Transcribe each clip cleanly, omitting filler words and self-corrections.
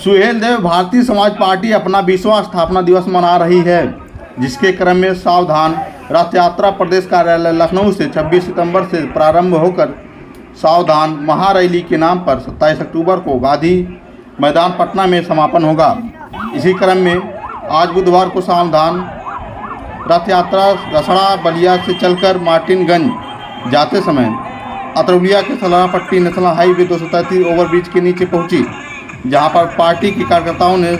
Suheldev Bharatiya Samaj party अपना 20वां स्थापना दिवस मना रही है, जिसके क्रम में सावधान रथ यात्रा प्रदेश कार्यालय लखनऊ से 26 सितंबर से प्रारंभ होकर सावधान महारैली के नाम पर 27 अक्टूबर को गांधी मैदान पटना में समापन होगा। इसी क्रम में आज बुधवार को सावधान रथ यात्रा रसड़ा बलिया से चलकर मार्टिनगंज जाते समय अतरौलिया के सलारापट्टी नेशनल हाईवे 233 ओवरब्रिज के नीचे पहुंची, जहां पर पार्टी के कार्यकर्ताओं ने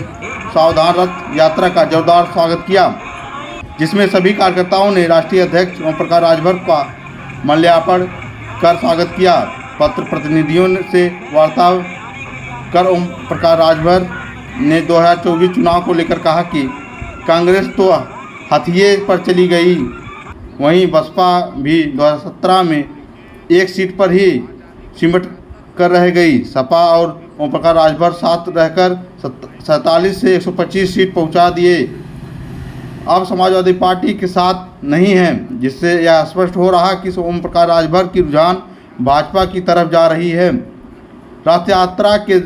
सावधान रथ यात्रा का जोरदार स्वागत किया, जिसमें सभी कार्यकर्ताओं ने राष्ट्रीय अध्यक्ष ओम प्रकाश राजभर का माल्यार्पण कर स्वागत किया। पत्र प्रतिनिधियों से वार्ता कर ओम प्रकाश राजभर ने 2024 चुनाव को लेकर कहा कि कांग्रेस तो हथिये पर चली गई, वहीं बसपा भी 2017 में एक सीट पर ही सिमट कर रह गई। सपा और ओम प्रकाश राजभर साथ रहकर 47 से 125 सीट पहुंचा दिए। अब समाजवादी पार्टी के साथ नहीं है, जिससे यह स्पष्ट हो रहा कि ओम प्रकाश राजभर की रुझान भाजपा की तरफ जा रही है। रथ यात्रा के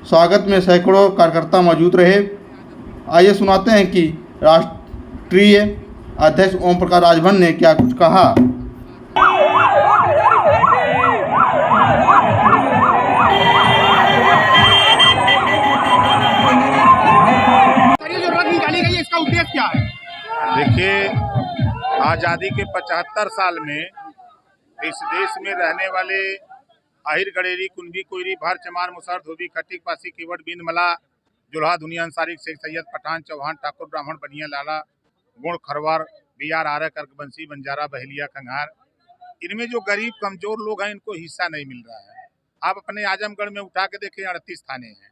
स्वागत में सैकड़ों कार्यकर्ता मौजूद रहे। आइए सुनाते हैं कि राष्ट्रीय अध्यक्ष ओम प्रकाश राजभर ने क्या कुछ कहा। इसका उद्देश्य क्या है? देखिए, आज़ादी के 75 साल में इस देश में रहने वाले आहिर गडेरी कुंभी कोयरी भर चमार मुसहर धोबी खट्टिक पासी केवट बिंद मला जुल्हा दुनिया अंसारी शेख सैयद पठान चौहान ठाकुर ब्राह्मण बनिया लाला गुण खरवार बिहार आर्य कर्कबंसी बंजारा बहेलिया खंगार, इनमें जो गरीब कमजोर लोग हैं इनको हिस्सा नहीं मिल रहा है। आप अपने आजमगढ़ में उठा के देखें, 38 थाने हैं।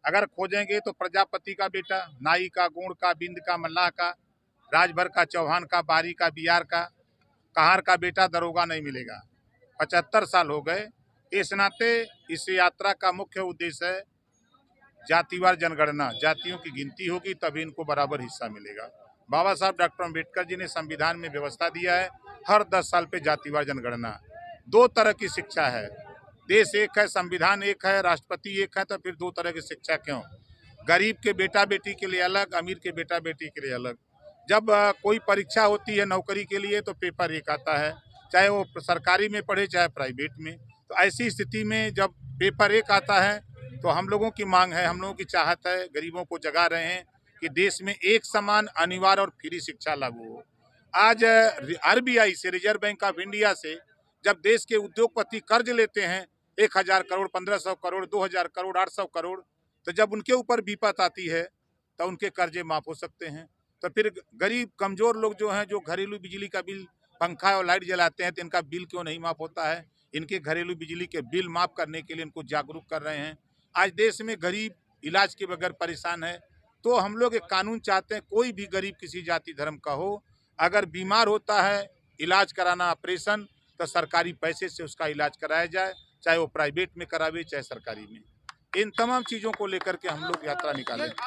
अगर खोजेंगे तो प्रजापति का बेटा, नाई का, गोंड का, बिंद का, मल्लाह का, राजभर का, चौहान का, बारी का, बिहार का, कहार का बेटा दरोगा नहीं मिलेगा। 75 साल हो गए। इस नाते इस यात्रा का मुख्य उद्देश्य है जातिवार जनगणना, जातियों की गिनती होगी तभी इनको बराबर हिस्सा मिलेगा। बाबा साहब डॉक्टर अम्बेडकर जी ने संविधान में व्यवस्था दिया है, हर 10 साल पे जातिवार जनगणना। 2 तरह की शिक्षा है, देश एक है, संविधान एक है, राष्ट्रपति एक है, तो फिर 2 तरह की शिक्षा क्यों? गरीब के बेटा बेटी के लिए अलग, अमीर के बेटा बेटी के लिए अलग। जब कोई परीक्षा होती है नौकरी के लिए तो पेपर एक आता है, चाहे वो सरकारी में पढ़े चाहे प्राइवेट में। तो ऐसी स्थिति में जब पेपर एक आता है तो हम लोगों की मांग है, हम लोगों की चाहत है, गरीबों को जगा रहे हैं कि देश में एक समान अनिवार्य और फ्री शिक्षा लागू हो। आज RBI से, रिजर्व बैंक ऑफ इंडिया से, जब देश के उद्योगपति कर्ज लेते हैं 1000 करोड़, 1500 करोड़, 2000 करोड़, 800 करोड़, तो जब उनके ऊपर विपत आती है तो उनके कर्जे माफ हो सकते हैं। तो फिर गरीब कमजोर लोग जो हैं, जो घरेलू बिजली का बिल, पंखा और लाइट जलाते हैं, तो इनका बिल क्यों नहीं माफ होता है? इनके घरेलू बिजली के बिल माफ करने के लिए इनको जागरूक कर रहे हैं। आज देश में गरीब इलाज के बगैर परेशान है, तो हम लोग एक कानून चाहते हैं, कोई भी गरीब किसी जाति धर्म का हो, अगर बीमार होता है, इलाज कराना ऑपरेशन, तो सरकारी पैसे से उसका इलाज कराया जाए, चाहे वो प्राइवेट में करावे चाहे सरकारी में। इन तमाम चीज़ों को लेकर के हम लोग यात्रा निकालें।